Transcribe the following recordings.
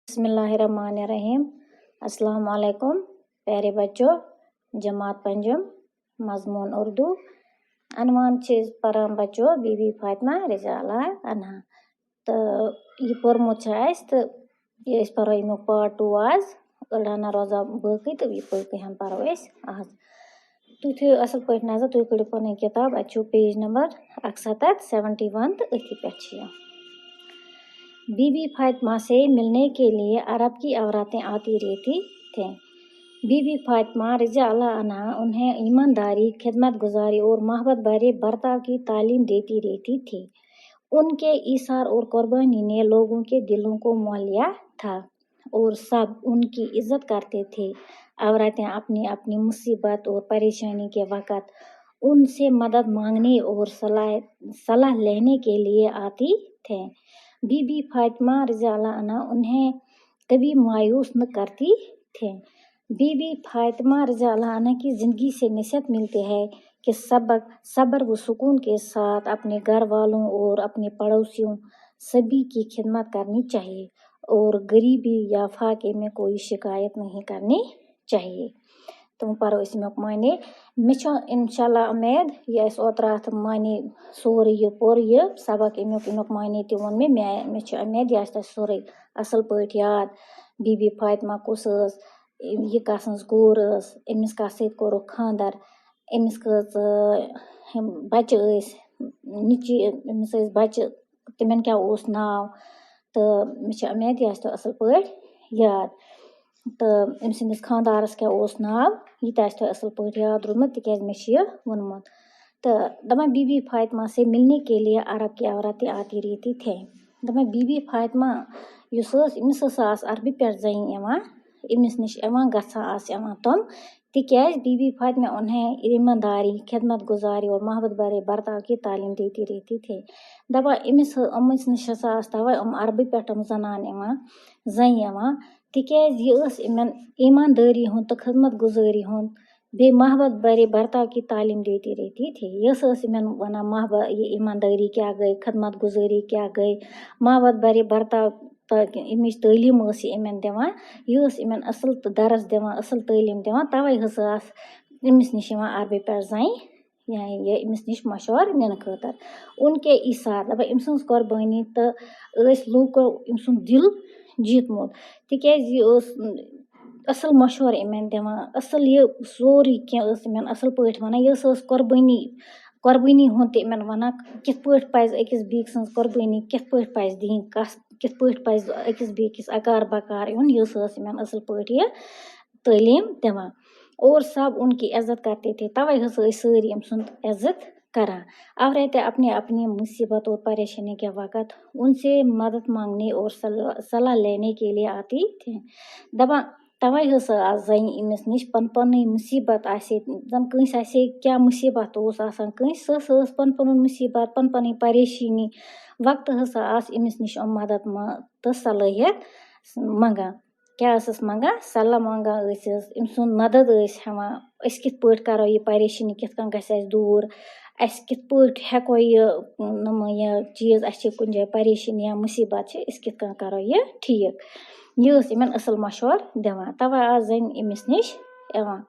बिस्मिल्लाहिर्रहमानिर्रहीम। अस्सलाम वालेकुम प्यारे बच्चों। जमात पंजम मजमून उर्दू अनवान चीज परान बच्चों बीबी फातिमा रज़ी अल्लाह अन्हा। तो ये पोरमुत तो ये परो अमुक पार्ट 2 आज अड़ाना रोजा बाकी तो ये पढ़ परो आज। तुम थो असल पे नजर तुम कड़ो पन किताब अच्छो पेज नंबर 71 तो अथी पे बीबी फातिमा से मिलने के लिए अरब की औरतें आती रहती थीं। बीबी फातिमा रज़ी अल्लाह अन्हा उन्हें ईमानदारी, खिदमत गुजारी और मोहब्बत भरे बर्ताव की तालीम देती रहती थी। उनके ईसार और कुर्बानी ने लोगों के दिलों को मोह लिया था और सब उनकी इज्जत करते थे। औरतें अपनी अपनी मुसीबत और परेशानी के वक़्त उनसे मदद मांगने और सलाह लेने के लिए आती थे। बीबी फातिमा रज़ी अल्लाह अन्हा उन्हें कभी मायूस न करती थी। बीबी फातिमा रज़ी अल्लाह अन्हा की ज़िंदगी से नसीहत मिलती है कि सब्र व सुकून के साथ अपने घर वालों और अपने पड़ोसियों सभी की खिदमत करनी चाहिए और गरीबी या फाके में कोई शिकायत नहीं करनी चाहिए। तुम परो इसमें माने मे इंशाल्लाह उम्मीद ये ओतर माने सोरे ये पोर ये सबक अमुक माने तो वो मे उम्मीद ये सोरे असल पट याद। बीबी फातिमा कुस ये कस गोर अमिस कस कोर खानदर अमिस बच्चे निची अमिस बच्चे तिमन क्या नाव तो मे उम्मीद ये असल पट याद। तो अमिस खानदारस क्या नाव ये असल पट याद रोमुत तिकाज मे वोनमुत। तो दपान बीबी फातिमा से मिलने के लिए अरब की औरतें आती रहती थे। दपान बीबी फातिमा अमिस अरबी पे जन अमिस निश गसान तुम तिकाज बीबी फातिमा उन्हें ईमानदारी, खिदमत गुजारी और मोहब्बत भरे बर्ताव की तालीम देती रहती थे। दपान अमिस निश तवे अरबी पे जनान जन तिकाज ये इमन ईमानदारी हुन तो खिदमत गुजारी हुन बे मोहब्बत भरे बर्ताव की तालीम देती रहती थी। ये इमन वना मोहब्बत ये ईमानदारी क्या गई, खिदमत गुजारी क्या गई, मोहब्बत भरे बर्ताव इमिच तालीम इमन दिवान ये इमन असल दरस दिवान असल तालीम दिवान तवे अमिस निश अरबी पे जन ये अमिस निश मशवर नीन खतर। उनके ईसार दपा अमसज कुर्बानी तो लूको अमसुन दिल जीतमुत तिकाज ये असल मशवर इमन दिवान असल ये सोरी क्या इमन असल पट वन ये कुर्बानी हुन इमन वन कित पट पज अकिस बीक सज कुर्बानी कित पट पज दिन कित पट पज अकिस बीकिस अकार बकार युन ये इमन असल पट ये तालीम दिवान और सब उनकी इज्जत करते थे। तवे सारी अमसुन इज्जत करा। औरतें अपनी अपनी मुसीबत और परेशानी के वक़्त उनसे मदद मांगने और सलाह लेने के लिए आती थी। दपा तवे जन अमिस निश पन पन मुसीबत जन कंस क्या मुसीबत कंस पन पन मुसीबत पन पन परेशानी वक्त अमिस निश मदद तो सलाहियत मंगा क्या मंगा सलाह मंगा अमसुन मदद हेवान कित पट करो ये परेशानी कित गस दूर अस कित पट हेको ये चीज कुन जाय परेशानी या मुसीबत कित करो ये ठीक ये इमन असल मशवर दिवान तवे जन अमिस निश एवान।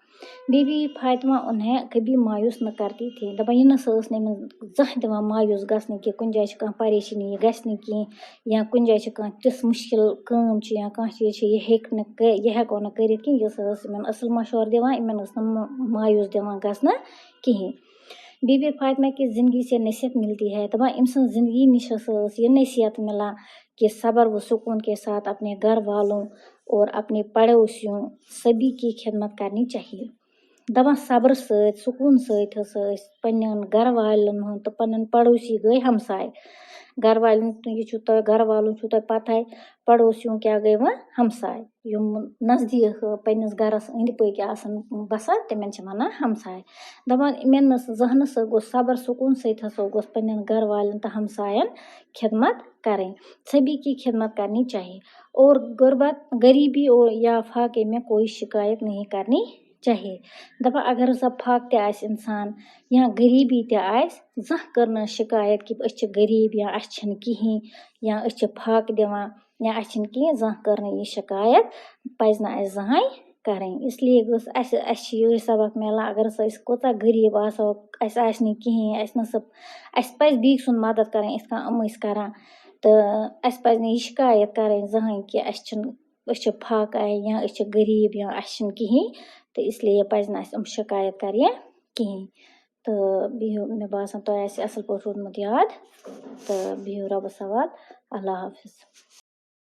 बीबी फातिमा उन्हें कभी मायूस न करती थी। दपा ये जह दिवान मायूस गसन कि कुन जाय परेशानी गस कि या कुन जाय तिस मुश्किल काम या कह चीज ये हेको न कर इमन असल मशवर दिवान इमन मायूस दिवान गसन कहीं। बीबी फातिमा की ज़िंदगी से नसीहत मिलती है। दपा अमसन ज़िंदगी निश ये नसीहत मिला कि सब्र व सुकून के साथ अपने घर वालों और अपने पड़ोसियों सभी की खिदमत करनी चाहिए। दपा सब्र सुकून पन्न घर वालन हुन तो पन्न पड़ोसी गए हमसाय। घर वालों पता है पड़ोसियों क्या गए वह हमसाय युम नजदीक पन्निस गरस अंद पक बसान तिमन वन हमसाय। दपान इमन जहन सब्र सुकून पन्न घर वालन तो हमसायन खिदमत करें। सभी की खिदमत करनी चाहिए और गरीबी और या फाके में कोई शिकायत नहीं करनी चाहिए। दपा अगर सब फाक इंसान या गरीबी जह कर शिकायत कि गरीब या कहीं या फाक दिवान یا اَسہِ چھِنہٕ کِہیٖنۍ زانٛہہ کٔر نہٕ یہِ شکایت پَزِ نہٕ اَسہِ زٕہٕنۍ کَرٕنۍ. اِسلیے گٔژھ اَسہِ چھِ یِہوٚے سبق مِلان اگر ہسا أسۍ کوٗتاہ غریٖب آسو اَسہِ آسہِ نہٕ کِہیٖنۍ اَسہِ پَزِ بیٚکہِ سُنٛد مدد کَرٕنۍ یِتھ کٔنۍ یِم ٲسۍ کَران تہٕ اَسہِ پَزِ نہٕ یہِ شکایت کَرٕنۍ زٕہٕنۍ کہِ أسۍ چھِ پھاکہٕ آیہِ یا أسۍ چھِ غریٖب یا اَسہِ چھِنہٕ کِہیٖنۍ تہٕ اِسلیے پَزِ نہٕ اَسہِ یِم شکایت کَرنہِ کِہیٖنۍ. تہٕ بِہِو مےٚ باسان تۄہہِ آسہِ اَصٕل پٲٹھۍ روٗدمُت یاد تہٕ بِہِو رۄبَس حوال. اللہ حافِظ.